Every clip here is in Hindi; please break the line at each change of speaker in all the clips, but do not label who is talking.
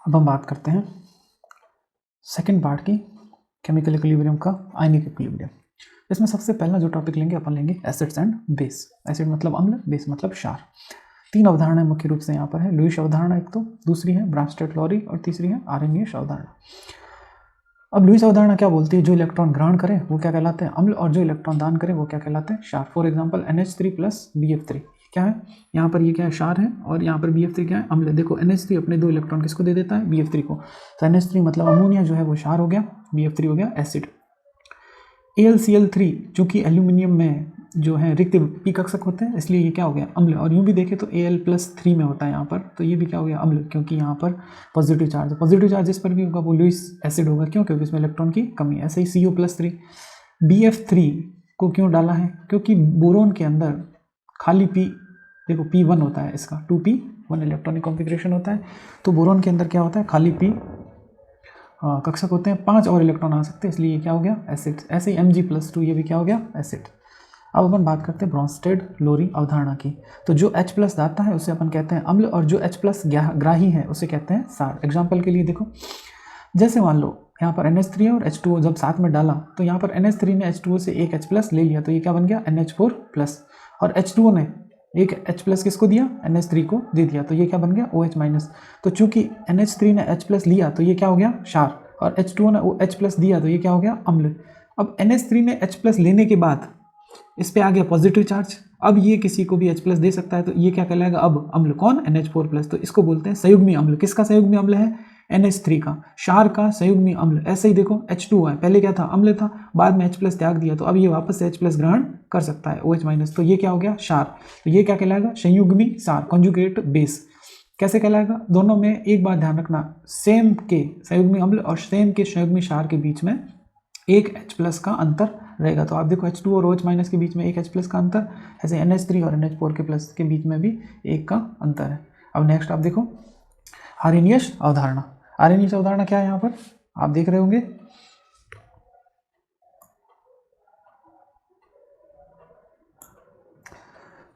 अब हम बात करते हैं सेकंड पार्ट की, केमिकल इक्विलिब्रियम का आयनिक इक्विलिब्रियम। इसमें सबसे पहला जो टॉपिक लेंगे अपन लेंगे एसिड्स एंड बेस। एसिड मतलब अम्ल, बेस मतलब क्षार। तीन अवधारणाएं मुख्य रूप से यहाँ पर है। लुईस अवधारणा एक, तो दूसरी है ब्रांस्टेड-लॉरी और तीसरी है आरेनियस अवधारणा। अब लुईस अवधारणा क्या बोलती है, जो इलेक्ट्रॉन ग्रहण करे वो क्या कहलाते हैं अम्ल, और जो इलेक्ट्रॉन दान करे वो क्या कहलाते हैं क्षार। For example NH3 plus BF3 क्या है, यहाँ पर ये क्या है क्षार है, और यहाँ पर BF3 क्या है अम्ल है। देखो NH3 अपने दो इलेक्ट्रॉन किसको दे देता है, BF3 को। तो NH3 मतलब अमोनिया जो है वो क्षार हो गया, BF3 हो गया एसिड। AlCl3 चूंकि एल्यूमिनियम में जो है रिक्त पी कक्षक होते हैं, इसलिए ये क्या हो गया अम्ल। और यूँ भी देखें तो Al+3 में होता है यहाँ पर, तो ये भी क्या हो गया अम्ल, क्योंकि यहाँ पर पॉजिटिव चार्ज है। पॉजिटिव चार्ज जिस पर भी होगा वो लुईस एसिड होगा, क्यों, क्योंकि इसमें इलेक्ट्रॉन की कमी है। ऐसे ही CO+3 BF3 को क्यों डाला है, क्योंकि बोरोन के अंदर खाली P, देखो P1 होता है इसका, 2P1 इलेक्ट्रॉनिक कॉन्फ़िगरेशन होता है। तो बोरोन के अंदर क्या होता है खाली P कक्षक होते हैं, 5 और इलेक्ट्रॉन आ सकते हैं, इसलिए ये क्या हो गया एसिड। ऐसे ही Mg+2 ये भी क्या हो गया एसिड। अब अपन बात करते हैं ब्रॉन्स्टेड-लोरी अवधारणा की। तो जो H+ दाता है उसे अपन कहते हैं अम्ल, और जो H+ ग्राही है उसे कहते हैं क्षार। एग्जाम्पल के लिए देखो, जैसे मान लो यहाँ पर NH3 और H2O जब साथ में डाला, तो यहाँ पर NH3 ने H2O से एक H+ ले लिया, तो ये क्या बन गया NH4+, और H2O ने एक H+ किसको दिया, NH3 को दे दिया, तो ये क्या बन गया OH-। तो चूंकि NH3 ने H+ लिया तो ये क्या हो गया क्षार, और H2O ने H+ दिया तो ये क्या हो गया अम्ल। अब NH3 ने H+ लेने के बाद इस पे आ गया पॉजिटिव चार्ज, अब ये किसी को भी H+ दे सकता है, तो ये क्या कहलाएगा अब अम्ल, कौन NH4+। तो इसको बोलते हैं संयुग्मी अम्ल। किसका संयुग्मी अम्ल है, NH3 का, क्षार का संयुग्मी अम्ल। ऐसे ही देखो H2O है, पहले क्या था अम्ल था, बाद में H+ त्याग दिया, तो अब ये वापस से H+ ग्रहण कर सकता है OH-, तो ये क्या हो गया क्षार। तो ये क्या कहलाएगा संयुग्मी क्षार, कॉन्जुगेट बेस। कैसे कहलाएगा, दोनों में एक बात ध्यान रखना, सेम के संयुग्मी अम्ल और सेम के संयुग्मी क्षार के बीच में एक H+ का अंतर रहेगा। तो आप देखो H2 और OH- के बीच में एक H+ का अंतर, ऐसे NH3 और NH4 के प्लस के बीच में भी एक का अंतर है। अब नेक्स्ट आप देखो आरेनियस अवधारणा। आरेनियस अवधारणा क्या है, यहाँ पर आप देख रहे होंगे,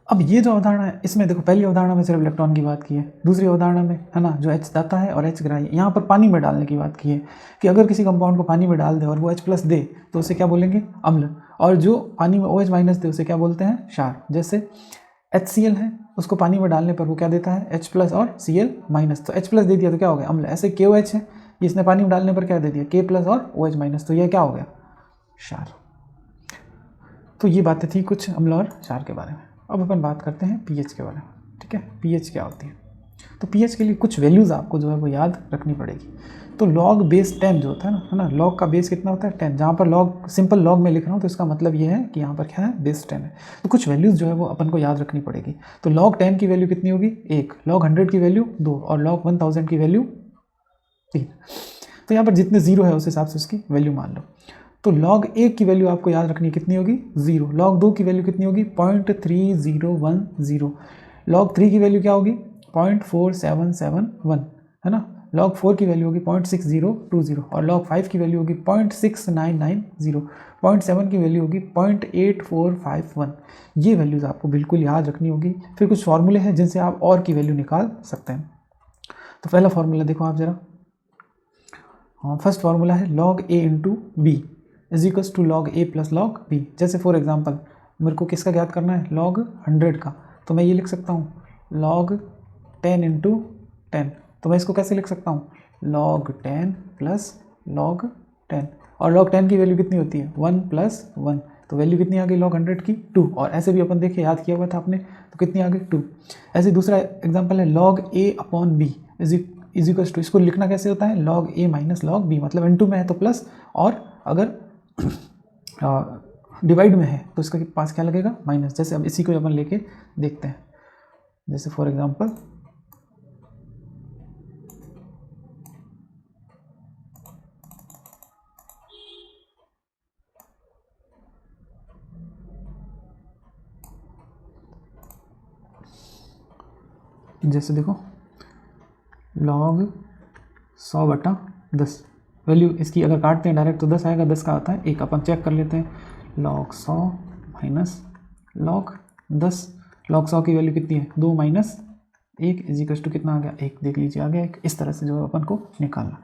अब ये जो अवधारणा है इसमें देखो, पहली अवधारणा में सिर्फ इलेक्ट्रॉन की बात की है, दूसरी अवधारणा में है ना जो H दाता है और H ग्राही, यहाँ पर पानी में डालने की बात की है कि अगर किसी कंपाउंड को पानी में डाल दे और वो H+ दे तो उसे क्या बोलेंगे अम्ल, और जो पानी में OH- दे उसे क्या बोलते हैं क्षार। जैसे HCl है, उसको पानी में डालने पर वो क्या देता है H+ और Cl-, तो H+ दे दिया तो क्या हो गया अम्ल। ऐसे KOH है, इसने पानी में डालने पर क्या दे दिया K+ और OH-, तो यह क्या हो गया क्षार। तो ये बातें थी कुछ अम्ल और क्षार के बारे में। अब अपन बात करते हैं pH के बारे में, ठीक है, pH क्या होती है। तो pH के लिए कुछ वैल्यूज़ आपको जो है वो याद रखनी पड़ेगी। तो log बेस 10 जो होता है ना, है ना, log का बेस कितना होता है 10, जहाँ पर log सिंपल log में लिख रहा हूँ तो इसका मतलब ये है कि यहाँ पर क्या है बेस 10 है। तो कुछ वैल्यूज़ जो है वो अपन को याद रखनी पड़ेगी। तो log 10 की वैल्यू कितनी होगी 1, log 100 की वैल्यू 2, और log 1000 की वैल्यू 3। तो यहाँ पर जितने जीरो है उस हिसाब से उसकी वैल्यू मान लो। तो log 1 की वैल्यू आपको याद रखनी कितनी होगी 0, log 2 की वैल्यू कितनी होगी 0.3010, log 3 की वैल्यू क्या होगी 0.4771, है ना, log 4 की वैल्यू होगी 0.6020, और log 5 की वैल्यू होगी 0.6990, 0.7 की वैल्यू होगी 0.8451। ये वैल्यूज़ आपको बिल्कुल याद रखनी होगी। फिर कुछ फॉर्मूले हैं जिनसे आप और की वैल्यू निकाल सकते हैं। तो पहला फॉर्मूला देखो आप जरा, हाँ, फर्स्ट फार्मूला है log A into B is equals to log A plus log B। जैसे फॉर एग्जांपल मेरे को किसका ज्ञात करना है log 100 का, तो मैं ये लिख सकता हूँ log 10 इंटू 10। तो मैं इसको कैसे लिख सकता हूँ log 10 प्लस log 10, और log 10 की वैल्यू कितनी होती है 1 + 1, तो वैल्यू कितनी आ गई log 100 की 2, और ऐसे भी अपन देखिए याद किया हुआ था आपने, तो कितनी आ गई 2। ऐसे दूसरा एग्जाम्पल है log A/B is equals to, इसको लिखना कैसे होता है log A minus log B, मतलब इनटू में है तो प्लस, और अगर डिवाइड में है तो इसका पास क्या लगेगा माइनस। जैसे अब इसी को अपन लेके देखते हैं, जैसे फॉर एग्जांपल जैसे देखो log 100/10, वैल्यू इसकी अगर काटते हैं डायरेक्ट तो 10 आएगा, 10 का आता है 1, अपन चेक कर लेते हैं log 100 माइनस log 10, log 100 की वैल्यू कितनी है 2 - 1 इज इक्वल टू कितना आ गया 1, देख लीजिए आ गया 1। इस तरह से जो अपन को निकालना।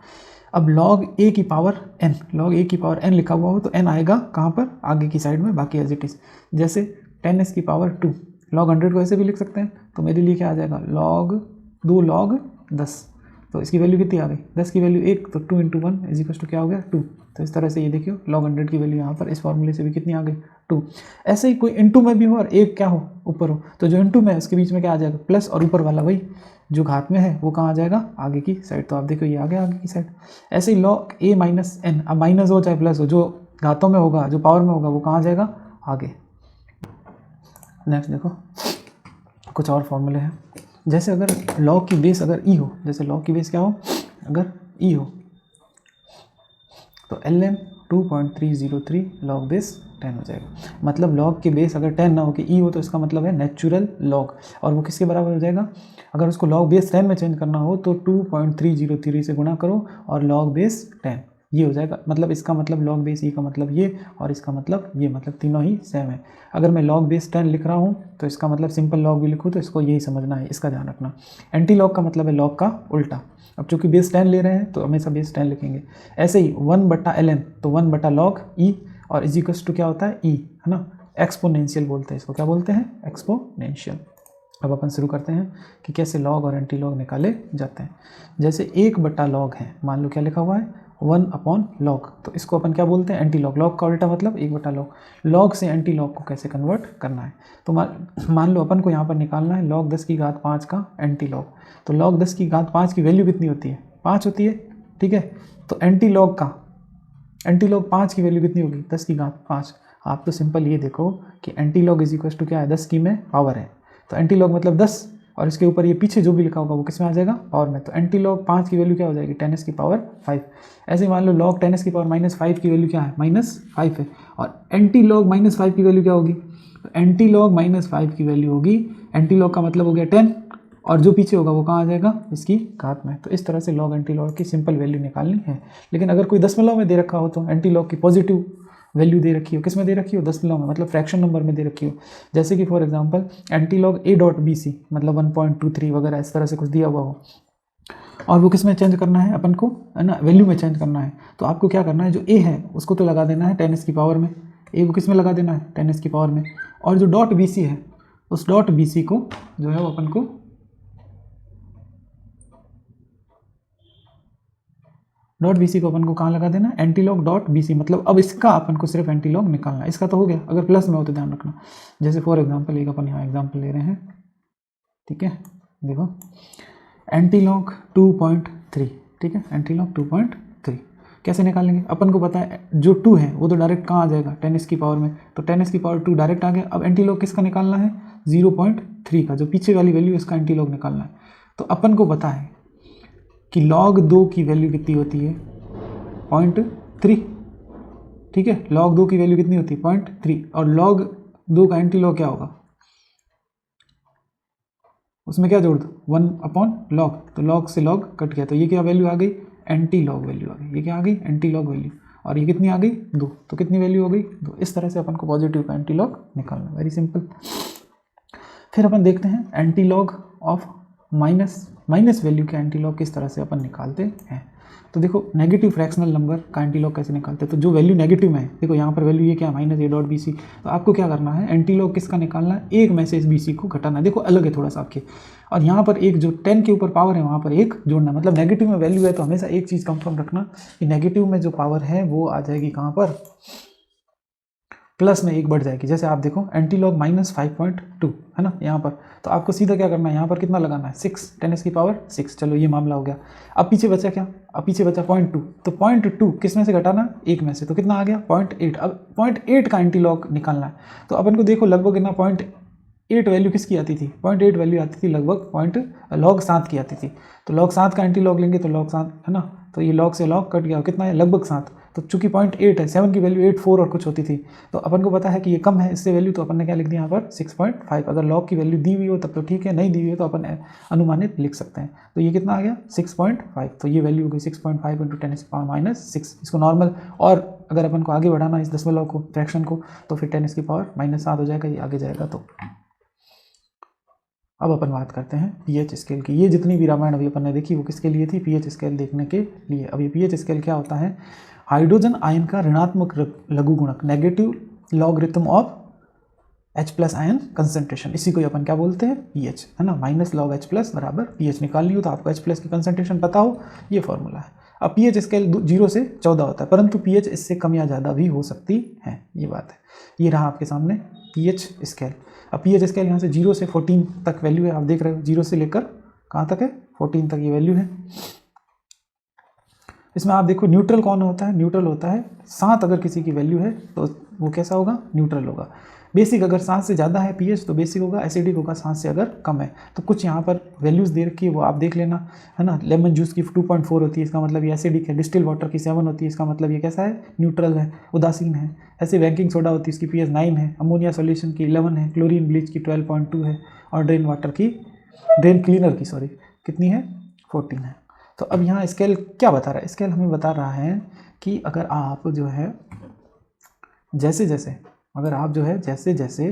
अब log a की पावर n, log a की पावर n लिखा हुआ हो तो n आएगा कहाँ पर, आगे की साइड में, बाकी एज इट इज। जैसे 10s की पावर 2, log 100 को ऐसे भी लिख सकते हैं, तो मेरे लिए क्या आ जाएगा log 2 log 10, तो इसकी वैल्यू कितनी आ गई 10 की वैल्यू 1, तो 2 × 1 इज इक्वल टू क्या हो गया 2। तो इस तरह से ये देखियो log 100 की वैल्यू यहाँ पर इस फॉर्मूले से भी कितनी आ गई 2। ऐसे ही कोई इनटू में भी हो और एक क्या हो ऊपर हो, तो जो इनटू में है उसके बीच में क्या आ जाएगा प्लस, और ऊपर वाला वही जो घात में है वो कहाँ आ जाएगा आगे की साइड। तो आप देखो ये आ गया आगे की साइड। ऐसे ही log a माइनस n, अब माइनस हो चाहे प्लस हो, जो घातों में होगा जो पावर में होगा वो कहाँ जाएगा आगे। नेक्स्ट देखो कुछ और फॉर्मूले हैं। जैसे अगर log की बेस अगर e हो, जैसे log की बेस क्या हो अगर e हो, तो ln 2.303 log बेस 10 हो जाएगा। मतलब log की बेस अगर 10 ना हो कि e हो, तो इसका मतलब है नेचुरल log, और वो किसके बराबर हो जाएगा, अगर उसको log बेस 10 में चेंज करना हो तो 2.303 से गुणा करो और log बेस 10 ये हो जाएगा। मतलब इसका मतलब log बेस e का मतलब ये, और इसका मतलब ये, मतलब तीनों ही सेम है। अगर मैं log बेस 10 लिख रहा हूँ तो इसका मतलब सिंपल log भी लिखूँ तो इसको यही समझना है, इसका ध्यान रखना। एंटी log का मतलब है log का उल्टा। अब चूंकि बेस 10 ले रहे हैं तो हमेशा बेस 10 लिखेंगे। ऐसे ही 1/ln, तो 1/log e, और इज इक्वल्स टू क्या होता है e, है ना, एक्सपोनेंशियल बोलते हैं इसको, क्या बोलते हैं एक्सपोनेंशियल। अब अपन शुरू करते हैं कि कैसे log और एंटी log निकाले जाते हैं। जैसे 1/log है, मान लो क्या लिखा हुआ है 1/log, तो इसको अपन क्या बोलते हैं एंटी log। log का उल्टा मतलब 1/log। log से एंटी log को कैसे कन्वर्ट करना है, तो मान लो अपन को यहाँ पर निकालना है log 10 की घात 5 का एंटी log। तो log 10 की घात 5 की वैल्यू कितनी होती है 5 होती है, ठीक है। तो एंटी log 5 की वैल्यू कितनी होगी 10 की घात 5। आप तो सिंपल ये देखो कि anti log is equal to क्या है 10 की में पावर है, तो एंटी log मतलब 10, और इसके ऊपर ये पीछे जो भी लिखा होगा वो किस में आ जाएगा पावर में। तो एंटी log 5 की वैल्यू क्या हो जाएगी 10s की पावर 5। ऐसे ही मान लो log 10s की पावर -5 की वैल्यू क्या है -5 है, और एंटी log -5 की वैल्यू क्या होगी, तो एंटी log -5 की वैल्यू होगी, एंटी log का मतलब हो गया 10, और जो पीछे होगा वो कहाँ आ जाएगा इसकी घात में। तो इस तरह से log एंटी log की सिंपल वैल्यू निकालनी है। लेकिन अगर कोई दशमलव में दे रखा हो तो एंटी log की पॉजिटिव वैल्यू दे रखी हो, किस में दे रखी हो दशमलव में, मतलब फ्रैक्शन नंबर में दे रखी हो। जैसे कि for example anti log a.bc मतलब 1.23 वगैरह इस तरह से कुछ दिया हुआ हो, और वो किस में चेंज करना है अपन को, है ना, वैल्यू में चेंज करना है। तो आपको क्या करना है, जो a है उसको तो लगा देना है 10s की पावर में, a को किस में लगा देना है 10s की पावर में, और जो .bc है उस .bc को जो है वो अपन को .bc को अपन को कहाँ लगा देना एंटी log .bc। मतलब अब इसका अपन को सिर्फ एंटी log निकालना है, इसका तो हो गया, अगर प्लस में हो तो ध्यान रखना। जैसे फॉर एग्जांपल एक अपन यहाँ एग्जांपल ले रहे हैं, ठीक है, देखो एंटी log 2.3, ठीक है, एंटी log 2.3 कैसे निकालेंगे, अपन को पता है जो 2 है वो तो डायरेक्ट कहाँ आ जाएगा 10s की पावर में, तो 10s की पावर 2 डायरेक्ट आ गया। अब एंटी log किसका निकालना है 0.3 का, जो पीछे वाली वैल्यू इसका एंटी log निकालना है। तो अपन को पता है कि log 2 की वैल्यू कितनी होती है 0.3, ठीक है, log 2 की वैल्यू कितनी होती है 0.3, और log 2 का एंटी log क्या होगा, उसमें क्या जोड़ दो 1/log, तो log से log कट गया, तो ये क्या वैल्यू आ गई एंटी log वैल्यू आ गई, ये क्या आ गई एंटी log वैल्यू, और ये कितनी आ गई 2, तो कितनी वैल्यू हो गई 2। इस तरह से अपन को पॉजिटिव का एंटी log निकालना, वेरी सिंपल। फिर अपन देखते हैं anti log of minus value के एंटी log किस तरह से अपन निकालते हैं। तो देखो नेगेटिव फ्रैक्शनल नंबर का एंटी log कैसे निकालते हैं, तो जो वैल्यू नेगेटिव में है, देखो यहाँ पर वैल्यू ये क्या है -a.bc, तो आपको क्या करना है एंटी log किसका निकालना है, एक में से इस bc को घटाना है। देखो अलग है थोड़ा सा आपके, और यहाँ पर एक जो 10 के ऊपर पावर है वहाँ पर एक जोड़ना, मतलब नेगेटिव में वैल्यू है तो हमेशा एक चीज़ कंफर्म रखना कि नेगेटिव में जो पावर है वो आ जाएगी कहाँ पर, प्लस में एक बढ़ जाएगी। जैसे आप देखो एंटी log -5.2 है ना यहाँ पर, तो आपको सीधा क्या करना है यहाँ पर कितना लगाना है 6, 10s की पावर 6। चलो ये मामला हो गया। अब पीछे बचा क्या, अब पीछे बचा 0.2, तो 0.2 किस में से घटाना एक में से, तो कितना आ गया 0.8। अब 0.8 का एंटी log निकालना है, तो अपन को देखो लगभग कितना 0.8 वैल्यू किसकी आती थी 0.8 वैल्यू आती थी लगभग log 7 की आती थी। तो log 7 का एंटी log लेंगे तो log 7 है ना, तो ये log से log कट गया, कितना है लगभग 7, तो चूंकि 0.8 है, 7 की वैल्यू 8.4 और कुछ होती थी, तो अपन को पता है कि ये कम है इससे वैल्यू, तो अपन ने क्या लिख दिया यहाँ पर 6.5। अगर log की वैल्यू दी हुई हो तब तो ठीक है, नहीं दी हुई है तो अपन अनुमानित लिख सकते हैं। तो ये कितना आ गया 6.5, तो ये वैल्यू हो गई 6.5 × 10 की पावर -6। इसको नॉर्मल, और अगर अपन को आगे बढ़ाना इस दशमलव को फ्रैक्शन को, तो फिर 10 की पावर -7 हो जाएगा, ये आगे जाएगा। तो अब अपन बात करते हैं पीएच स्केल की। ये जितनी भी रामायण अभी अपन ने देखी वो किसके लिए थी? पीएच स्केल देखने के लिए। अब ये पीएच स्केल क्या होता है? हाइड्रोजन आयन का ऋणात्मक लघु गुणक, negative logarithm of H plus ion concentration, इसी को अपन क्या बोलते हैं? पीएच, है ना। माइनस लॉग H प्लस बराबर पीएच निकालनी हो तो आपको H प्लस की कंसंट्रेशन पता हो, ये फॉर्मूला है। अब पीएच स्केल 0 से 14 होता है, परंतु पीएच इससे कम या ज़्यादा भी हो सकती है, ये बात है। ये रहा आपके सामने पीएच स्केल। अब पीएच स्केल यहाँ से 0 से 14 तक वैल्यू है, आप देख रहे हो 0 से लेकर कहाँ तक है? 14 तक ये वैल्यू है। इसमें आप देखो न्यूट्रल कौन होता है? न्यूट्रल होता है 7 अगर किसी की वैल्यू है तो वो कैसा होगा? न्यूट्रल होगा। बेसिक अगर 7 से ज़्यादा है पीएच तो बेसिक होगा, एसिडिक होगा 7 से अगर कम है। तो कुछ यहाँ पर वैल्यूज़ दे रखी है वो आप देख लेना, है ना। लेमन जूस की 2.4 होती है, इसका मतलब ये एसिडिक है। डिस्टिल वाटर की 7 होती है, इसका मतलब ये कैसा है? न्यूट्रल है, उदासीन है। ऐसे बेकिंग सोडा होती है, इसकी पीएच 9 है। अमोनिया सॉल्यूशन की 11 है। क्लोरीन ब्लीच की 12.2 है। और ड्रेन क्लीनर की कितनी है? 14 है। तो अब यहाँ स्केल क्या बता रहा है? स्केल हमें बता रहा है कि अगर आप जो है जैसे जैसे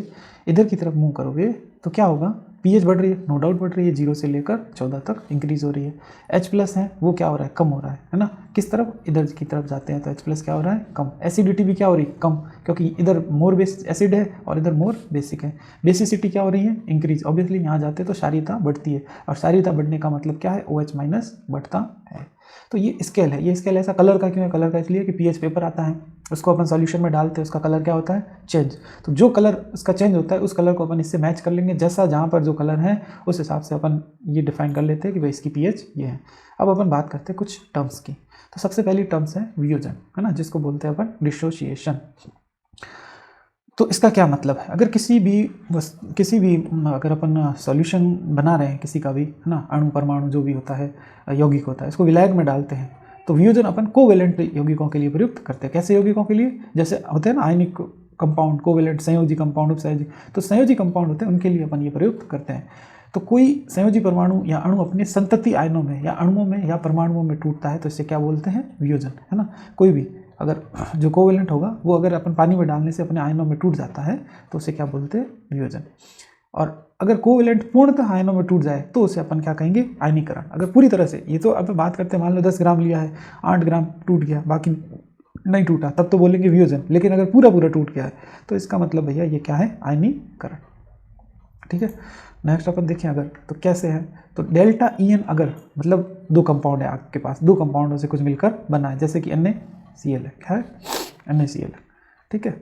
इधर की तरफ मूव करोगे तो क्या होगा? पीएच बढ़ रही है, नो डाउट बढ़ रही है, 0 से लेकर 14 तक इंक्रीज हो रही है। H प्लस है वो क्या हो रहा है? कम हो रहा है ना। किस तरफ? इधर की तरफ जाते हैं तो H प्लस क्या हो रहा है? कम। एसिडिटी भी क्या हो रही है? कम, क्योंकि इधर मोर बेस एसिड है और इधर मोर बेसिक है। बेसिसिटी क्या हो रही है? इंक्रीज। ऑब्वियसली यहाँ जाते हैं तो क्षारीयता बढ़ती है, और क्षारीयता बढ़ने का मतलब क्या है? OH माइनस बढ़ता है। तो ये स्केल है। ये स्केल ऐसा कलर का क्यों है? कलर का इसलिए कि पीएच पेपर आता है, उसको अपन सॉल्यूशन में डालते हैं, उसका कलर क्या होता है? चेंज। तो जो कलर उसका चेंज होता है उस कलर को अपन इससे मैच कर लेंगे, जैसा जहाँ पर जो कलर है उस हिसाब से अपन ये डिफाइन कर लेते हैं कि भाई इसकी पीएच ये है। अब अपन बात करते हैं कुछ टर्म्स की। तो सबसे पहली टर्म्स है वियोजन, है ना, जिसको बोलते हैं अपन डिसोसिएशन। तो इसका क्या मतलब है? अगर किसी भी अगर अपन सॉल्यूशन बना रहे हैं किसी का भी, है ना, अणु परमाणु जो भी होता है, यौगिक होता है, इसको विलायक में डालते हैं तो वियोजन अपन कोवेलेंट यौगिकों के लिए प्रयुक्त करते हैं। कैसे यौगिकों के लिए? जैसे होते हैं ना आयनिक कंपाउंड, कोवेलेंट, संयोजी कंपाउंड, उपसंयोजी। तो संयोजी कंपाउंड होते हैं उनके लिए अपन ये प्रयुक्त करते हैं। तो कोई संयोजी परमाणु या अणु अपने संतति आयनों में या अणुओं में या परमाणुओं में टूटता है तो इसे क्या बोलते हैं? वियोजन, है ना। कोई भी अगर जो कोवेलेंट होगा वो अगर अपन पानी में डालने से अपने आयनों में टूट जाता है तो उसे क्या बोलते हैं? वियोजन। और अगर कोवेलेंट पूर्णतः आयनों में टूट जाए तो उसे अपन क्या कहेंगे? आयनीकरण। अगर पूरी तरह से, ये तो अब बात करते हैं, मान लो 10 ग्राम लिया है, 8 ग्राम टूट गया, बाकी नहीं टूटा, तब तो बोलेंगे वियोजन। लेकिन अगर पूरा टूट गया है तो इसका मतलब भैया ये क्या है? आयनीकरण। ठीक है। नेक्स्ट अपन देखें अगर तो कैसे है, तो डेल्टा EN अगर मतलब 2 कंपाउंड है आपके पास, 2 कंपाउंडों से कुछ मिलकर बना है, जैसे कि NaCl है, क्या है? NaCl है। ठीक है।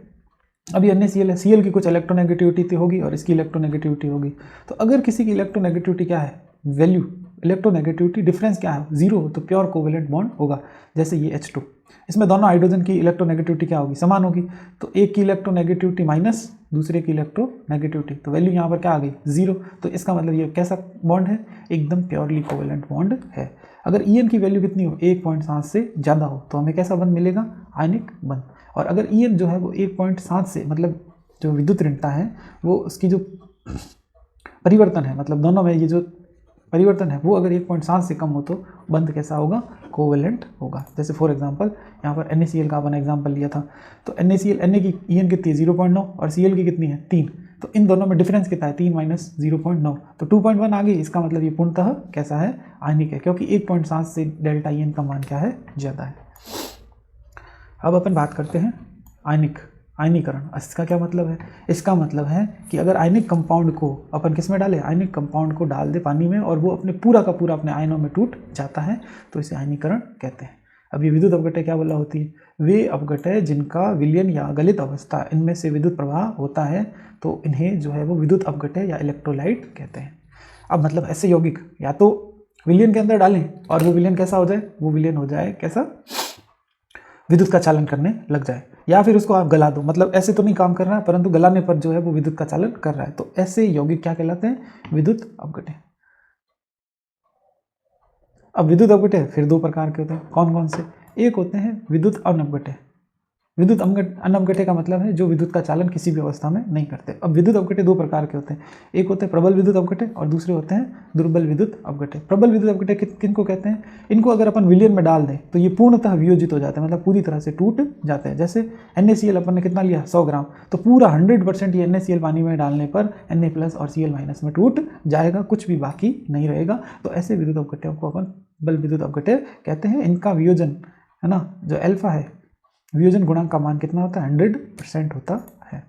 अभी NaCl है, Cl की कुछ इलेक्ट्रोनेगेटिविटी होगी और इसकी इलेक्ट्रोनेगेटिविटी होगी। तो अगर किसी की इलेक्ट्रोनेगेटिविटी क्या है? वैल्यू, इलेक्ट्रोनेगेटिविटी डिफरेंस क्या है? 0 हो तो प्योर कोवेलेंट बॉन्ड होगा। जैसे ये H2, इसमें दोनों हाइड्रोजन की इलेक्ट्रोनेगेटिविटी क्या होगी? समान होगी। तो एक की इलेक्ट्रोनेगेटिविटी माइनस दूसरे की इलेक्ट्रोनेगेटिविटी, तो वैल्यू यहाँ पर क्या आ गई? 0। तो इसका मतलब ये कैसा बॉन्ड है? एकदम प्योरली कोवेलेंट बॉन्ड है। अगर EN की वैल्यू कितनी हो? 1.7 से ज़्यादा हो तो हमें कैसा बंध मिलेगा? आयनिक बंध। और अगर EN जो है वो 1.7 से, मतलब जो विद्युत ऋणता है वो उसकी जो परिवर्तन है, मतलब दोनों में ये जो परिवर्तन है वो अगर 1.7 से कम हो तो बंध कैसा होगा? कोवेलेंट होगा। जैसे फॉर एग्जांपल यहाँ पर NaCl का अपन एग्जांपल लिया था, तो NaCl, Na की EN कितनी है? 0.9 और Cl की कितनी है? 3। तो इन दोनों में डिफरेंस कितना है? 3 माइनस 0.9, तो 2.1 आ गई। इसका मतलब ये पूर्णतः कैसा है? आयनिक है, क्योंकि 1.7 से डेल्टा EN का मान क्या है? ज़्यादा है। अब अपन बात करते हैं आयनीकरण। इसका क्या मतलब है? इसका मतलब है कि अगर आयनिक कंपाउंड को अपन किस में डालें? आयनिक कंपाउंड को डाल दे पानी में और वो अपने पूरा का पूरा अपने आयनों में टूट जाता है तो इसे आयनीकरण कहते हैं। अब ये विद्युत अपघटय क्या बोला होती है? वे अपघटय जिनका विलयन या गलित अवस्था इनमें से विद्युत प्रवाह होता है तो इन्हें जो है वो विद्युत अपघटय या इलेक्ट्रोलाइट कहते हैं। अब मतलब ऐसे यौगिक या तो विलयन के अंदर डालें और वो विलयन कैसा हो जाए? वो विलयन हो जाए कैसा? विद्युत का चालन करने लग जाए, या फिर उसको आप गला दो, मतलब ऐसे तो नहीं काम कर रहा है परंतु गलाने पर जो है वो विद्युत का चालन कर रहा है। तो ऐसे यौगिक क्या कहलाते हैं? विद्युत अपघटय। अब विद्युत अपघटय फिर 2 प्रकार के होते हैं। कौन कौन से? एक होते हैं विद्युत अनपघटय, विद्युत अनवगठे का मतलब है जो विद्युत का चालन किसी भी अवस्था में नहीं करते। अब विद्युत अवगठे दो प्रकार के होते हैं, एक होते हैं प्रबल विद्युत अवगठे और दूसरे होते हैं दुर्बल विद्युत अवगठे। प्रबल विद्युत अवगठे किनको कहते हैं? इनको अगर अपन विलयन में डाल दें तो ये पूर्णतः वियोजित हो जाते हैं, मतलब पूरी तरह से टूट जाते हैं। जैसे NaCl अपन ने कितना लिया 100 ग्राम, तो पूरा 100% ये NaCl पानी में डालने पर Na+ और Cl- में टूट जाएगा, कुछ भी बाकी नहीं रहेगा। तो ऐसे विद्युत अवगठों को अपन बल विद्युत अवगठे कहते हैं। इनका वियोजन है ना, जो अल्फा है, वियोजन गुणांक का मान कितना होता है? 100% होता है।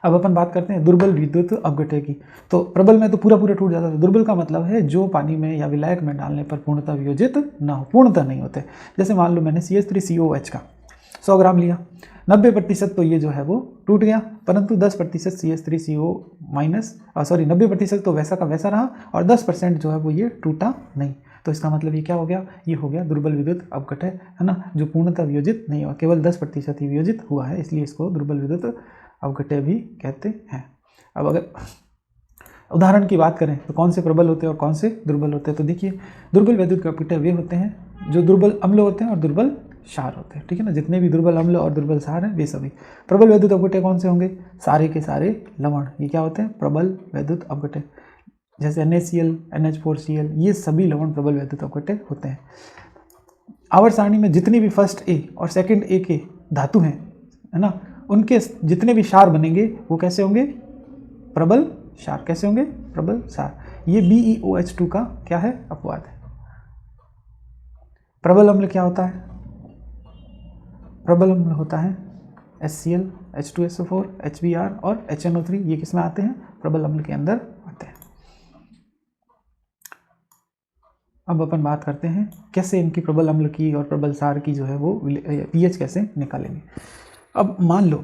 अब अपन बात करते हैं दुर्बल विद्युत अवगठे की। तो प्रबल में तो पूरा टूट जाता है, दुर्बल का मतलब है जो पानी में या विलायक में डालने पर पूर्णतः वियोजित ना हो, पूर्णतः नहीं होते। जैसे मान लो मैंने CH3COOH का 100 ग्राम लिया, 90% तो ये जो है वो टूट गया, परंतु 10% CH3CO- 90% तो वैसा का वैसा रहा और 10% जो है वो ये टूटा नहीं। तो इसका मतलब ये क्या हो गया? ये हो गया दुर्बल विद्युत अवगठे, है ना, जो पूर्णतः वियोजित नहीं हुआ, केवल 10% ही वियोजित हुआ है, इसलिए इसको दुर्बल विद्युत अवगठे भी कहते हैं। अब अगर उदाहरण की बात करें तो कौन से प्रबल होते हैं और कौन से दुर्बल होते हैं, तो देखिए दुर्बल विद्युत अवगठे वे होते हैं जो दुर्बल अम्ल होते हैं और दुर्बल क्षार होते हैं, ठीक है ना। जितने भी दुर्बल अम्ल और दुर्बल क्षार हैं वे सभी। प्रबल विद्युत अवगठे कौन से होंगे? सारे के सारे लवण, ये क्या होते हैं? प्रबल विद्युत अवगठे। जैसे NaCl, NH4Cl, ये सभी लवण प्रबल विद्युत अवगठे होते हैं। आवर्त सारणी में जितनी भी फर्स्ट A और सेकंड A के धातु हैं, है ना, उनके जितने भी क्षार बनेंगे वो कैसे होंगे? प्रबल क्षार। कैसे होंगे? प्रबल क्षार। ये BeOH2 का क्या है? अपवाद है। प्रबल अम्ल क्या होता है? प्रबल अम्ल होता है HCl, H2SO4, HBr और HNO3। ये किस में आते हैं? प्रबल अम्ल के अंदर आते हैं। अब अपन बात करते हैं कैसे इनकी प्रबल अम्ल की और प्रबल क्षार की जो है वो pH कैसे निकालेंगे। अब मान लो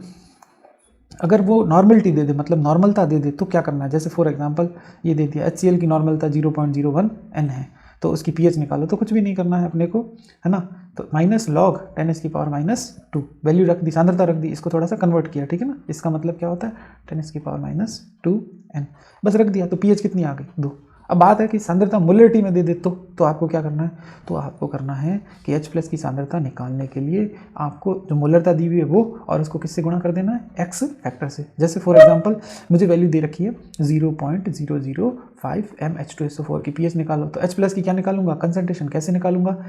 अगर वो नॉर्मलिटी दे दे, मतलब नॉर्मलता दे दे, तो क्या करना है? जैसे फॉर एग्जांपल ये दे दिया HCl की नॉर्मलता 0.01 N है, तो उसकी pH निकालो, तो कुछ भी नहीं करना है अपने को, है ना। तो -log 10⁻⁻2 वैल्यू रख दी, सांद्रता रख दी, इसको थोड़ा सा कन्वर्ट किया, ठीक है ना। इसका मतलब क्या होता है? 10⁻⁻2 N, बस रख दिया, तो pH कितनी आ गई? 2। अब बात है कि सांद्रता मोलरिटी में दे दे तो आपको क्या करना है? तो आपको करना है कि H+ की सांद्रता निकालने के लिए आपको जो मोलरता दी हुई है वो, और उसको किससे गुणा कर देना है? X फैक्टर से। जैसे फॉर एग्जांपल मुझे वैल्यू दे रखी है 0.005 m H2SO4 की, pH निकालो, तो H+ की क्या निकालूंगा? कंसंट्रेशन। कैसे निकालूंगा?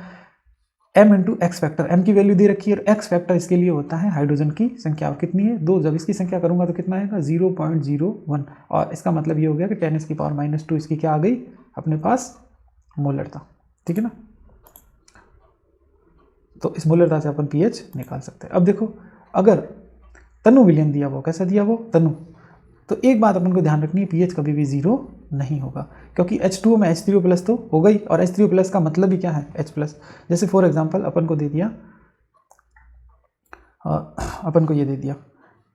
m × x factor. m की वैल्यू दे रखी है और x फैक्टर इसके लिए होता है हाइड्रोजन की संख्या, और कितनी है? 2। जब इसकी संख्या करूंगा तो कितना आएगा? 0.01, और इसका मतलब ये हो गया कि 10⁻⁻2 इसकी क्या आ गई अपने पास? मोलरता, ठीक है ना। तो इस मोलरता से अपन pH निकाल सकते हैं। अब देखो अगर तनु विलयन दिया वो, कैसा दिया वो? तनु, तो एक बात अपन को ध्यान रखनी है, pH कभी भी 0 नहीं होगा, क्योंकि H2O में H3O+ तो हो गई, और H3O+ का मतलब ही क्या है? H+। जैसे फॉर एग्जांपल अपन को दे दिया, अपन को ये दे दिया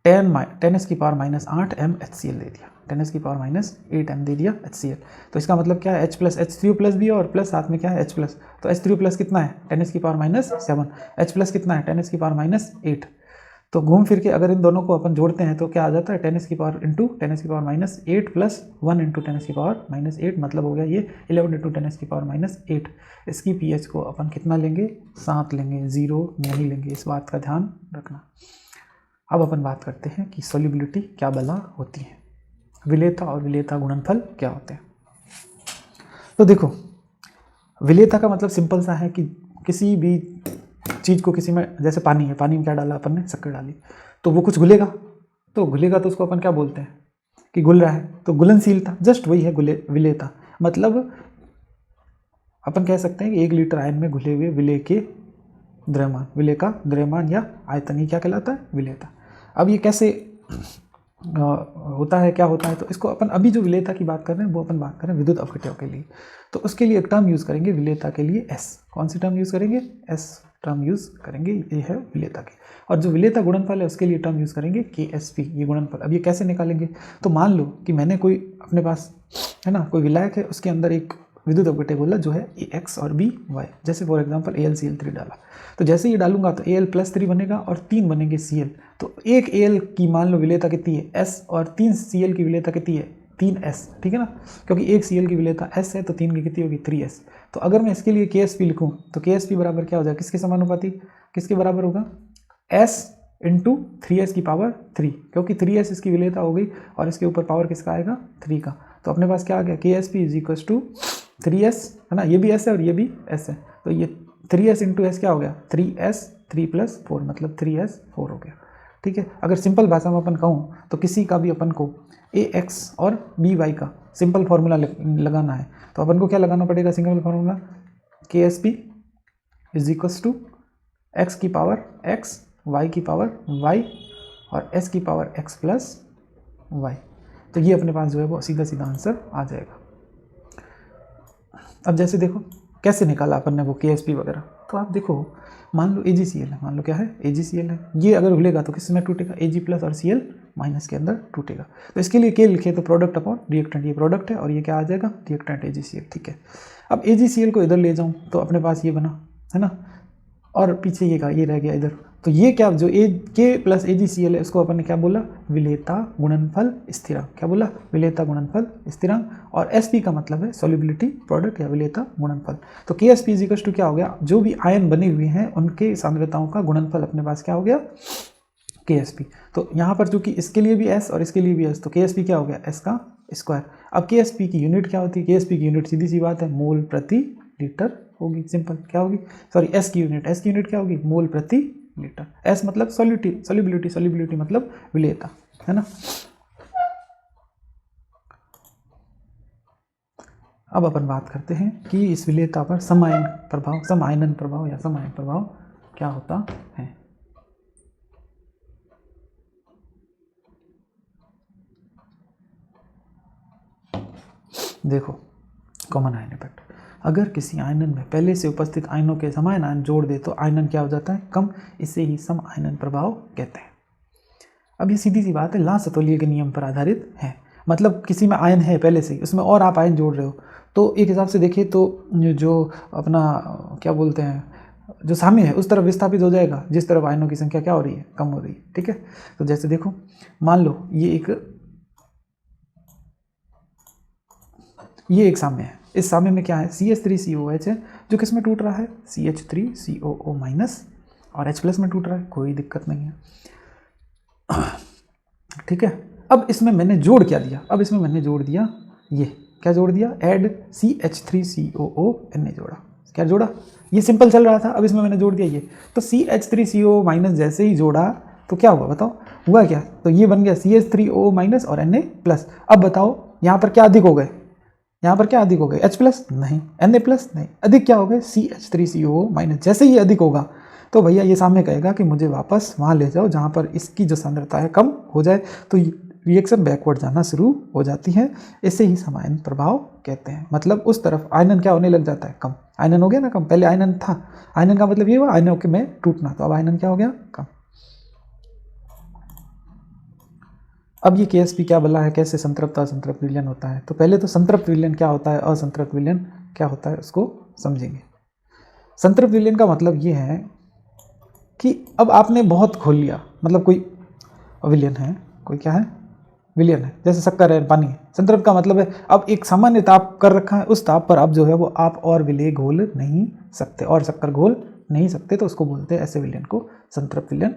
10⁻⁻8 m HCl दे दिया, 10⁻⁸ m दे दिया HCl। तो इसका मतलब क्या है? H+ H3O+ भी है और प्लस साथ में क्या है? H+। तो H3O+ कितना है? 10⁻⁷ H+ कितना है? 10⁻8। तो घूम फिर के अगर इन दोनों को अपन जोड़ते हैं तो क्या आ जाता है? 10⁻ × 10⁻8 प्लस 1 × 10⁻8, मतलब हो गया ये 11 × 10⁻8। इसकी pH को अपन कितना लेंगे? 7 लेंगे, 0 नहीं लेंगे, इस बात का ध्यान रखना। अब अपन बात करते हैं कि सॉल्युबिलिटी क्या बला होती है, विलेयता और विलेयता गुणनफल क्या होते हैं। तो देखो विलेयता का मतलब सिंपल सा है कि किसी भी चीज़ को, किसी में, जैसे पानी है, पानी में क्या डाला अपन ने? शक्कर डाली, तो वो कुछ घुलेगा, तो उसको अपन क्या बोलते हैं? कि घुल रहा है, तो घुलनशीलता, जस्ट वही है विलेयता। मतलब अपन कह सकते हैं कि 1 लीटर आयन में घुले हुए विलेय के द्रव्यमान, विलेय का द्रव्यमान या आयतन, ये क्या कहलाता है? विलेयता। अब ये कैसे होता है, क्या होता है? तो इसको अपन अभी जो विलेयता की बात कर रहे हैं वो अपन बात कर रहे हैं विद्युत अवगठों के लिए। तो उसके लिए एक टर्म यूज़ करेंगे विलेयता के लिए, S। कौन सी टर्म यूज़ करेंगे? S टर्म यूज़ करेंगे, ये है विलेयता के। और जो विलेयता गुणनफल है उसके लिए टर्म यूज़ करेंगे KSP, ये गुणनफल। अब ये कैसे निकालेंगे? तो मान लो कि मैंने कोई अपने पास, है ना, कोई विलायक है, उसके अंदर एक विद्युत अवगठे बोला जो है X और B Y। जैसे फॉर एग्जांपल AlCl3 डाला, तो जैसे ये डालूंगा तो Al+3 बनेगा और 3 बनेंगे Cl। तो एक Al की मान लो विलेयता कितनी है? S, और 3 Cl की विलेयता कितनी है? 3S, ठीक है ना, क्योंकि एक Cl की विलेयता S है तो 3 की कितनी होगी? 3S। तो अगर मैं इसके लिए KSP लिखूँ तो KSP बराबर क्या हो जाएगा? किसके समानुपाती? किसके बराबर होगा? S इंटू 3s की पावर 3, क्योंकि 3s इसकी विलेयता हो गई और इसके ऊपर पावर किसका आएगा 3 का। तो अपने पास क्या आ गया KSP is equal to 3s, है ना, ये भी s है और ये भी s है, तो ये 3s इंटू एस क्या हो गया 3s 3 + 4 मतलब 3s 4 हो गया। ठीक है, अगर सिंपल भाषा में अपन कहूँ तो किसी का भी अपन को ax और by का सिंपल फार्मूला लगाना है तो अपन को क्या लगाना पड़ेगा simple formula, KSP is equal to x की पावर x, y की पावर y और s की पावर x + y। तो ये अपने पास जो है वो सीधा सीधा आंसर आ जाएगा। अब जैसे देखो कैसे निकाला अपन ने वो KSP वगैरह, तो आप देखो मान लो AgCl है, मान लो क्या है AgCl है, ये अगर खुलेगा तो किस में टूटेगा Ag+ और Cl- के अंदर टूटेगा। तो इसके लिए K लिखे तो प्रोडक्ट अपॉन रिएक्टेंट, ये प्रोडक्ट है और ये क्या आ जाएगा रिएक्टेंट AgCl। ठीक है, अब AgCl को इधर ले जाऊँ तो अपने पास ये बना, है ना, और पीछे ये रह गया इधर, तो ये क्या जो K + AgCl है उसको अपन ने क्या बोला विलेयता गुणनफल स्थिरांक, क्या बोला विलेयता गुणनफल स्थिरांक, और Sp का मतलब है सॉल्युबिलिटी प्रोडक्ट या विलेयता गुणनफल। तो KSP इज इक्वल टू क्या हो गया, जो भी आयन बने हुए हैं उनके सांद्रताओं का गुणनफल अपने पास क्या हो गया KSP। तो यहाँ पर चूंकि इसके लिए भी S और इसके लिए भी S, तो KSP क्या हो गया S का स्क्वायर। अब KSP की यूनिट क्या होती है, KSP की यूनिट सीधी सी बात है मोल प्रति लीटर होगी, सिंपल क्या होगी, सॉरी S की यूनिट क्या होगी मोल प्रति लीटर। S मतलब सॉल्युबिलिटी मतलब विलेयता, है ना। अब अपन बात करते हैं कि इस विलेयता पर समायन प्रभाव या समायन प्रभाव क्या होता है। देखो कॉमन आयन इफेक्ट, अगर किसी आयनन में पहले से उपस्थित आयनों के समायन आयन जोड़ दे तो आयनन क्या हो जाता है कम, इसे ही सम आयनन प्रभाव कहते हैं। अब ये सीधी सी बात है ला सतोलिए के नियम पर आधारित है, मतलब किसी में आयन है पहले से उसमें और आप आयन जोड़ रहे हो तो एक हिसाब से देखिए तो जो अपना क्या बोलते हैं जो साम्य है उस तरफ विस्थापित हो जाएगा जिस तरफ आयनों की संख्या क्या हो रही है कम हो रही है। ठीक है, तो जैसे देखो मान लो ये एक साम्य है, इस साम्य में क्या है CH3COOH है जो किस में टूट रहा है CH3COO- और H+ में टूट रहा है, कोई दिक्कत नहीं है। ठीक है, अब इसमें मैंने जोड़ क्या दिया, अब इसमें मैंने जोड़ दिया ये क्या जोड़ दिया ऐड CH3COO जोड़ा, क्या जोड़ा ये सिंपल चल रहा था, अब इसमें मैंने जोड़ दिया ये, तो CH3CO- जैसे ही जोड़ा तो क्या हुआ बताओ, हुआ क्या, तो ये बन गया CH3O- और Na+। अब बताओ यहाँ पर क्या अधिक हो गए, यहाँ पर क्या अधिक हो गए H+ नहीं, Na+ नहीं, अधिक क्या हो गए CH3CO- जैसे ही अधिक होगा तो भैया ये सामने कहेगा कि मुझे वापस वहाँ ले जाओ जहाँ पर इसकी जो सांद्रता है कम हो जाए, तो रिएक्शन बैकवर्ड जाना शुरू हो जाती है, इसे ही समायन प्रभाव कहते हैं। मतलब उस तरफ आयनन क्या होने लग जाता है कम, आयनन हो गया ना कम, पहले आयनन था, आयनन का मतलब ये हुआ आयनों के में टूटना, तो अब आयनन क्या हो गया कम। अब ये KSP क्या बोला है कैसे संतृप्त असंतृप्त विलयन होता है, तो पहले तो संतृप्त विलयन क्या होता है असंतृप्त विलयन क्या होता है उसको समझेंगे। संतृप्त विलयन का मतलब ये है कि अब आपने बहुत खोल लिया, मतलब कोई विलयन है, कोई क्या है विलयन है, जैसे शक्कर है पानी है, संतृप्त का मतलब है अब एक सामान्य ताप कर रखा है, उस ताप पर अब जो है वो आप और विलेय घोल नहीं सकते और शक्कर घोल नहीं सकते, तो उसको बोलते हैं ऐसे विलयन को संतृप्त विलयन।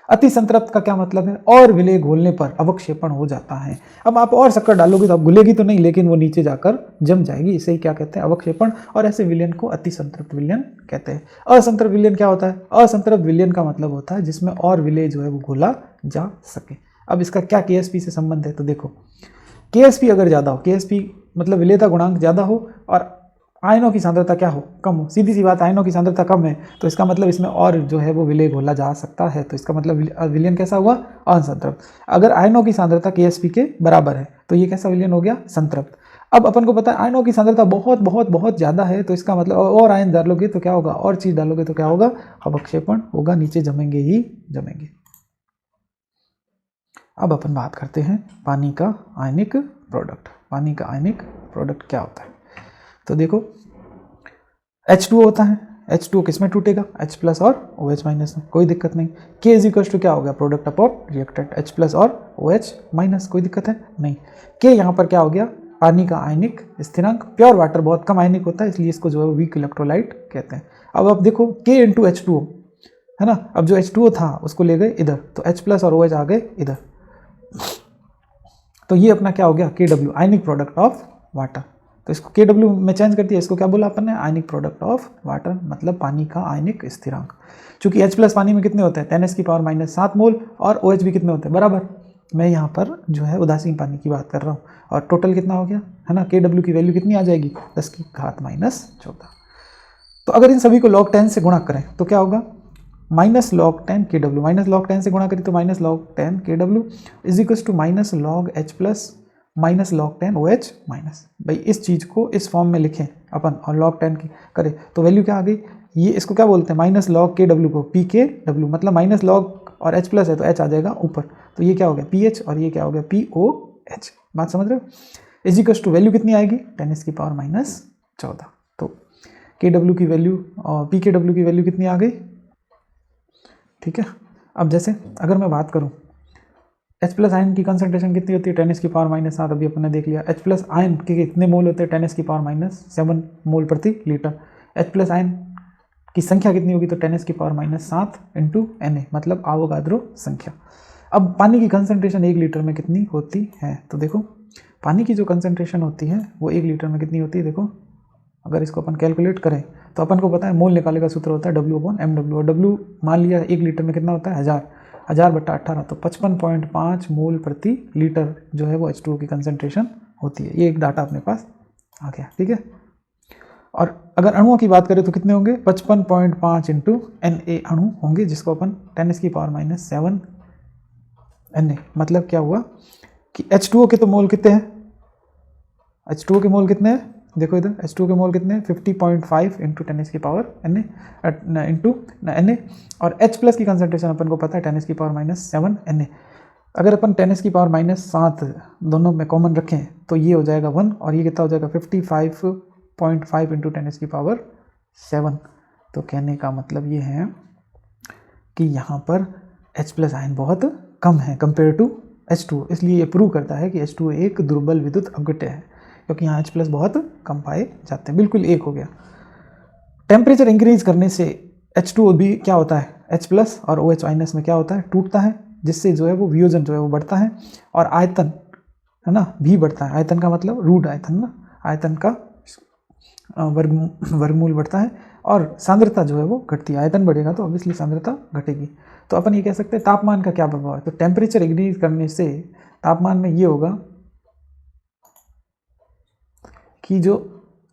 अति संतृप्त का क्या मतलब है और विलेय घोलने पर अवक्षेपण हो जाता है, अब आप और शक्कर डालोगे तो अब घुलेगी तो नहीं लेकिन वो नीचे जाकर जम जाएगी, इसे ही क्या कहते हैं अवक्षेपण, और ऐसे विलयन को अति संतृप्त विलयन कहते हैं। असंतृप्त विलयन क्या होता है, असंतृप्त विलयन का मतलब होता है जिसमें और विलेय जो है वो घोला जा सके। अब इसका क्या KSP से संबंध है, तो देखो KSP अगर ज़्यादा हो, KSP मतलब विलेयता गुणांक ज़्यादा हो और आयनों की सांद्रता क्या हो कम हो, सीधी सी बात आयनों की सांद्रता कम है तो इसका मतलब इसमें और जो है वो विलेय घोला जा सकता है, तो इसका मतलब विलयन कैसा हुआ असंतृप्त। अगर आयनों की सांद्रता KSP के बराबर है तो ये कैसा विलयन हो गया संतृप्त। अब अपन को पता है आयनों की सांद्रता बहुत बहुत बहुत ज़्यादा है, तो इसका मतलब और आयन डालोगे तो क्या होगा और चीज़ डालोगे तो क्या होगा अवक्षेपण होगा, नीचे जमेंगे ही जमेंगे। अब अपन बात करते हैं पानी का आयनिक प्रोडक्ट, पानी का आयनिक प्रोडक्ट क्या होता है, तो देखो H2 होता है, H2 किस में टूटेगा H+ और OH- में, कोई दिक्कत नहीं। K इज इक्वल टू क्या होगा प्रोडक्ट अपॉन रिएक्टेंट H+ और OH-, कोई दिक्कत है नहीं। K यहाँ पर क्या हो गया पानी का आयनिक स्थिरांक, प्योर वाटर बहुत कम आयनिक होता है इसलिए इसको जो है वीक इलेक्ट्रोलाइट कहते हैं। अब आप देखो K × H2O, है ना। अब जो H2O था उसको ले गए इधर, तो H प्लस और OH आ गए इधर, तो ये अपना क्या हो गया KW, ionic product of water. तो इसको KW में चेंज कर दिया, इसको क्या बोला अपन ने, आयनिक प्रोडक्ट ऑफ वाटर, मतलब पानी का आयनिक स्थिरांक। चूंकि H प्लस पानी में कितने होते हैं 10⁻⁻7 मोल, और OH भी कितने होते हैं बराबर। मैं यहाँ पर जो है उदासीन पानी की बात कर रहा हूँ, और टोटल कितना हो गया, है ना, KW की वैल्यू कितनी आ जाएगी 10⁻⁻14। तो अगर इन सभी को log 10 से गुणा करें तो क्या होगा, -log 10 KW, -log 10 से गुणा करें तो -log 10 KW is equal to -log H plus -log 10 OH minus. भाई इस चीज़ को इस फॉर्म में लिखें अपन और log 10 की करें तो वैल्यू क्या आ गई, ये इसको क्या बोलते हैं -log KW को PKW, मतलब -log और H प्लस है तो H आ जाएगा ऊपर, तो ये क्या हो गया PH और ये क्या हो गया POH। बात समझ रहे हो, इज इक्वल टू वैल्यू कितनी आएगी 10⁻⁻14। तो KW की वैल्यू और PKW की वैल्यू कितनी आ गई, ठीक है। अब जैसे अगर मैं बात करूं H प्लस आयन की कंसंट्रेशन कितनी होती है 10⁻⁷, अभी अपन ने देख लिया। H प्लस आयन के कितने मोल होते हैं 10⁻⁷ मोल प्रति लीटर। H प्लस आयन की संख्या कितनी होगी तो 10⁻⁷ इंटू Na, मतलब आवोगाद्रो संख्या। अब पानी की कंसंट्रेशन 1 लीटर में कितनी होती है, तो देखो पानी की जो कंसंट्रेशन होती है वो 1 लीटर में कितनी होती है, देखो अगर इसको अपन कैलकुलेट करें तो अपन को पता है मोल निकाले का सूत्र होता है W/mW, और W मान लिया 1 लीटर में कितना होता है 1000/18, तो 55.5 मोल प्रति लीटर जो है वो H2O की कंसंट्रेशन होती है। ये एक डाटा अपने पास आ गया, ठीक है। और अगर अणुओं की बात करें तो कितने होंगे 55.5 इंटू Na अणु होंगे, जिसको अपन 10⁻⁷ Na, मतलब क्या हुआ कि H2O के तो मोल कितने हैं, H2O के मोल कितने हैं, देखो इधर H2O के मोल कितने हैं 50.5 इंटू 10⁻⁷ इंटू Na, और H प्लस की कंसंट्रेशन अपन को पता है 10⁻⁷ Na। अगर अपन 10⁻⁷ दोनों में कॉमन रखें तो ये हो जाएगा 1, और ये कितना हो जाएगा 55.5 इंटू 10⁻⁷। तो कहने का मतलब ये है कि यहाँ पर H प्लस आयन बहुत कम है कंपेयर टू H2O, इसलिए ये प्रूव करता है कि H2O एक दुर्बल विद्युत अपघट्य है, क्योंकि यहाँ H प्लस बहुत कम पाए जाते हैं। बिल्कुल एक हो गया। टेम्परेचर इंक्रीज करने से H2O भी क्या होता है, H प्लस और OH माइनस में क्या होता है, टूटता है, जिससे जो है वो वियोजन जो है वो बढ़ता है, और आयतन है ना भी बढ़ता है। आयतन का मतलब रूट आयतन ना, आयतन का वर्गमूल बढ़ता है, और सांद्रता जो है वो घटती है। आयतन बढ़ेगा तो ऑब्वियसली सांद्रता घटेगी। तो अपन ये कह सकते हैं तापमान का क्या प्रभाव है, तो टेम्परेचर इंक्रीज करने से तापमान में ये होगा कि जो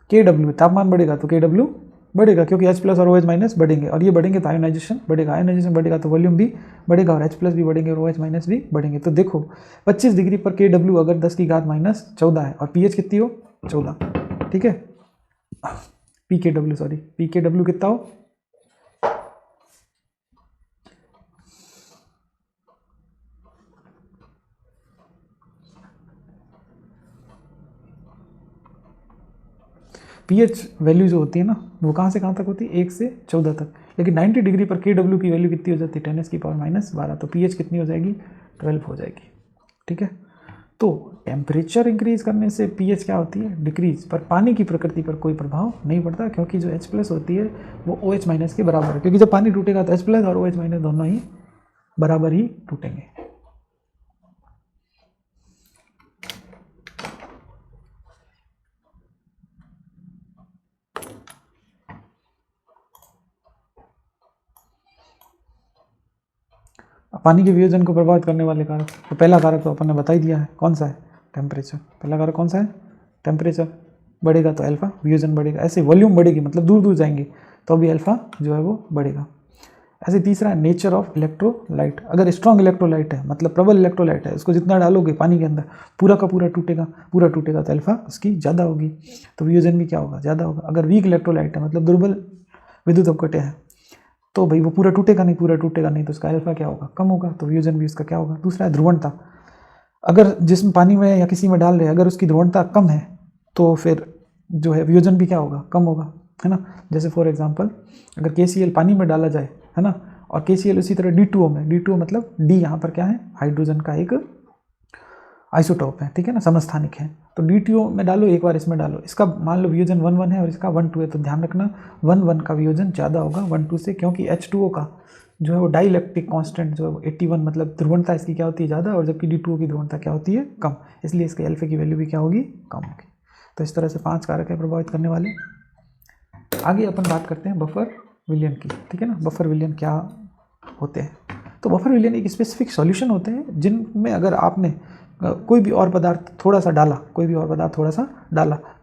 KW तापमान बढ़ेगा तो KW बढ़ेगा, क्योंकि H प्लस और OH माइनस बढ़ेंगे, और ये बढ़ेंगे तो आयोनाइजेशन बढ़ेगा, आयोनाइजेशन बढ़ेगा तो वॉल्यूम भी बढ़ेगा, और H प्लस भी बढ़ेंगे और OH माइनस भी बढ़ेंगे। तो देखो 25 डिग्री पर KW अगर 10⁻⁻14 है और pH कितनी हो 14, ठीक है, PKW कितना हो, pH वैल्यू जो होती है ना वो कहाँ से कहाँ तक होती है 1 से 14 तक, लेकिन 90 डिग्री पर KW की वैल्यू कितनी हो जाती है 10⁻⁻12, तो pH कितनी हो जाएगी 12 हो जाएगी, ठीक है। तो टेम्परेचर इंक्रीज करने से pH क्या होती है डिक्रीज, पर पानी की प्रकृति पर कोई प्रभाव नहीं पड़ता, क्योंकि जो H प्लस होती है वो OH माइनस के बराबर है, क्योंकि जब पानी टूटेगा तो H प्लस और OH माइनस दोनों ही बराबर ही टूटेंगे। पानी के वियोजन को प्रभावित करने वाले कारक, तो पहला कारक तो अपन ने बता ही दिया है, कौन सा है टेम्परेचर। पहला कारक कौन सा है टेम्परेचर, बढ़ेगा तो अल्फा वियोजन बढ़ेगा, ऐसे वॉल्यूम बढ़ेगी मतलब दूर दूर जाएंगे तो अभी अल्फा जो है वो बढ़ेगा। ऐसे तीसरा है नेचर ऑफ इलेक्ट्रोलाइट, अगर स्ट्रॉन्ग इलेक्ट्रोलाइट है मतलब प्रबल इलेक्ट्रोलाइट है, उसको जितना डालोगे पानी के अंदर पूरा का पूरा टूटेगा तो अल्फा उसकी ज़्यादा होगी, तो वियोजन भी क्या होगा ज़्यादा होगा। अगर वीक इलेक्ट्रोलाइट है मतलब दुर्बल विद्युत अपघट्य है तो भाई वो पूरा टूटेगा नहीं, तो उसका अल्फा क्या होगा कम होगा, तो वियोजन भी उसका क्या होगा। दूसरा है ध्रुवणता, अगर जिसमें पानी में या किसी में डाल रहे हैं अगर उसकी ध्रुवणता कम है तो फिर जो है वियोजन भी क्या होगा कम होगा, है ना। जैसे फॉर एग्जांपल अगर KCl पानी में डाला जाए, है ना, और KCl उसी तरह D2O में, D2O मतलब D यहाँ पर क्या है हाइड्रोजन का एक आइसोटॉप है, ठीक है ना, समस्थानिक है, तो D2O में डालो एक बार, इसमें डालो, इसका मान लो वियोजन 1,1 है और इसका 1,2 है, तो ध्यान रखना 1,1 का वियोजन ज़्यादा होगा 1,2 से, क्योंकि H2O का जो है वो डाइलेक्ट्रिक कांस्टेंट जो है वो 81, मतलब ध्रुवणता इसकी क्या होती है ज़्यादा, और जबकि D2O की ध्रुवणता क्या होती है कम, इसलिए इसके अल्फा की वैल्यू भी क्या होगी कम होगी। तो इस तरह से 5 कारक है प्रभावित करने वाले। आगे अपन बात करते हैं बफर विलयन की, ठीक है ना। बफर विलयन क्या होते हैं? तो बफर विलयन एक स्पेसिफिक सॉल्यूशन होते हैं जिनमें अगर आपने कोई भी और पदार्थ थोड़ा सा डाला,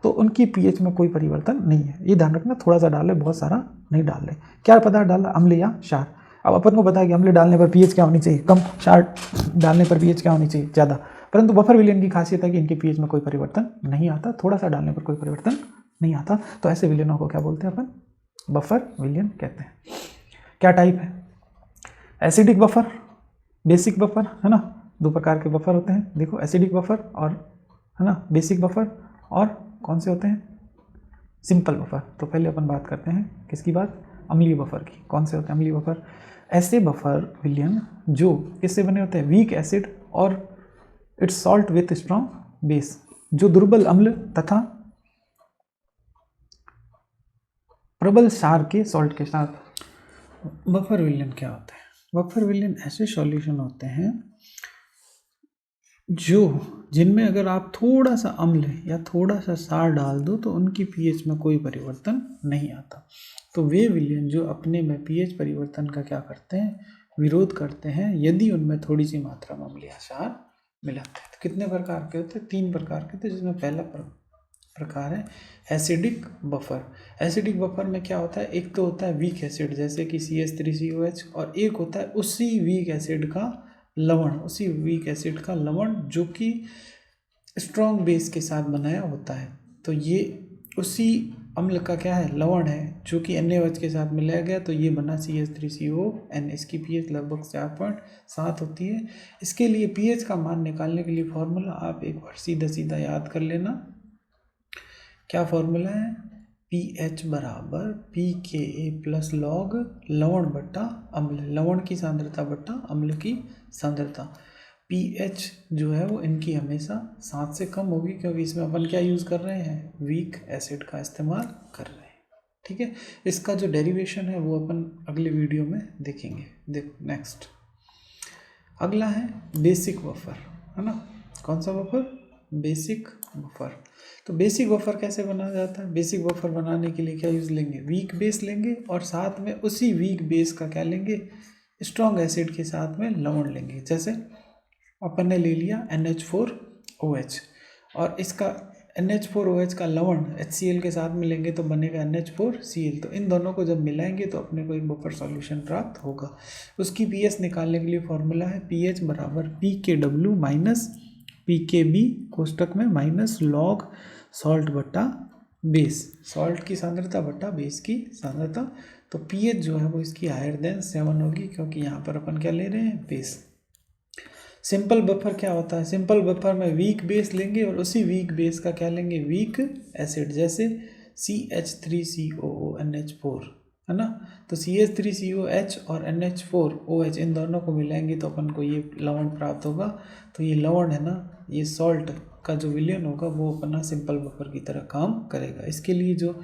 तो उनकी पीएच में कोई परिवर्तन नहीं है। ये ध्यान रखना, थोड़ा सा डाले, बहुत सारा नहीं डाल रहे। क्या पदार्थ डाला? अम्ल या क्षार। अब अपन को पता है कि अम्ल डालने पर पीएच क्या होनी चाहिए कम, क्षार डालने पर पीएच क्या होनी चाहिए ज़्यादा, परंतु बफर विलयन की खासियत है कि इनके पीएच में कोई परिवर्तन नहीं आता, थोड़ा सा डालने पर कोई परिवर्तन नहीं आता। तो ऐसे विलयनों को क्या बोलते हैं अपन? बफर विलयन कहते हैं। क्या टाइप है? एसिडिक बफर, बेसिक बफर, है ना। 2 प्रकार के बफर होते हैं, देखो, एसिडिक बफर और, है ना, बेसिक बफर, और कौन से होते हैं? Simple buffer. तो पहले अपन बात करते हैं किसकी बात? अम्लीय बफर की। कौन से होते हैं अम्लीय बफर? ऐसे बफर विलयन जो किससे बने होते हैं? वीक एसिड और it's salt with strong base, जो दुर्बल अम्ल तथा प्रबल क्षार के सॉल्ट के साथ। बफर विलयन क्या होता है? बफर विलयन ऐसे सॉल्यूशन होते हैं जो जिनमें अगर आप थोड़ा सा अम्ल या थोड़ा सा क्षार डाल दो तो उनकी पीएच में कोई परिवर्तन नहीं आता। तो वे विलयन जो अपने में पीएच परिवर्तन का क्या करते हैं? विरोध करते हैं, यदि उनमें थोड़ी सी मात्रा में अम्ल या क्षार मिलाते हैं। तो कितने प्रकार के होते हैं? 3 प्रकार के होते हैं, जिसमें पहला प्रकार है एसिडिक बफर। एसिडिक बफर में क्या होता है? एक तो होता है वीक एसिड जैसे कि CH3COH, और एक होता है उसी वीक एसिड का लवण, उसी वीक एसिड का लवण जो कि स्ट्रॉन्ग बेस के साथ बनाया होता है। तो ये उसी अम्ल का क्या है? लवण है, जो कि NaOH के साथ मिलाया गया तो ये बना CH3CON। इसकी पीएच लगभग 4.7 होती है। इसके लिए पीएच का मान निकालने के लिए फॉर्मूला आप एक बार सीधा सीधा याद कर लेना। क्या फॉर्मूला है? pH बराबर pKa प्लस लॉग लवण बट्टा अम्ल, लवण की सांद्रता बट्टा अम्ल की सांद्रता। pH जो है वो इनकी हमेशा 7 से कम होगी, क्योंकि इसमें अपन क्या यूज़ कर रहे हैं? वीक एसिड का इस्तेमाल कर रहे हैं, ठीक है। इसका जो डेरिवेशन है वो अपन अगले वीडियो में देखेंगे। देखो नेक्स्ट, अगला है बेसिक बफर, है ना। कौन सा बफर? Basic buffer. तो बेसिक बफर कैसे बनाया जाता है? बेसिक बफर बनाने के लिए क्या यूज़ लेंगे? वीक बेस लेंगे, और साथ में उसी वीक बेस का क्या लेंगे? स्ट्रॉन्ग एसिड के साथ में लवण लेंगे। जैसे अपन ने ले लिया NH4OH, और इसका NH4OH का लवण HCl के साथ मिलेंगे तो बनेगा NH4Cl। तो इन दोनों को जब मिलाएंगे तो अपने को एक बफर सॉल्यूशन प्राप्त होगा। उसकी pH निकालने के लिए फॉर्मूला है pH बराबर pKw माइनस pKb कोष्टक में माइनस लॉग सॉल्ट बट्टा बेस, सॉल्ट की सांद्रता बट्टा बेस की सांद्रता। तो pH जो है वो इसकी हायर देन 7 होगी, क्योंकि यहाँ पर अपन क्या ले रहे हैं? बेस। सिंपल बफर क्या होता है? सिंपल बफर में वीक बेस लेंगे और उसी वीक बेस का क्या लेंगे? वीक एसिड, जैसे CH3COONH4, है ना। तो CH3COH और NH4OH इन दोनों को मिलाएंगे तो अपन को ये लवण प्राप्त होगा। तो ये लवण है ना, ये सॉल्ट का जो विलयन होगा वो अपना सिंपल बफर की तरह काम करेगा। इसके लिए जो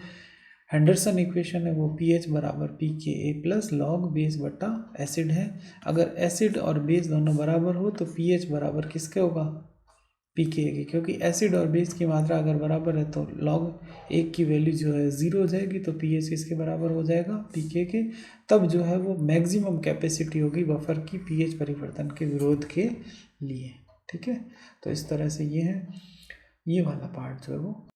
हेंडरसन इक्वेशन है वो pH बराबर pKa प्लस लॉग बेस बट्टा एसिड है। अगर एसिड और बेस दोनों बराबर हो तो pH बराबर किसके होगा? pKa के, क्योंकि एसिड और बेस की मात्रा अगर बराबर है तो लॉग 1 की वैल्यू जो है 0 हो जाएगी, तो pH किसके बराबर हो जाएगा? pK के। तब जो है वो मैक्सिमम कैपेसिटी होगी बफर की pH परिवर्तन के विरोध के लिए, ठीक है। तो इस तरह से ये है, ये वाला पार्ट जो है वो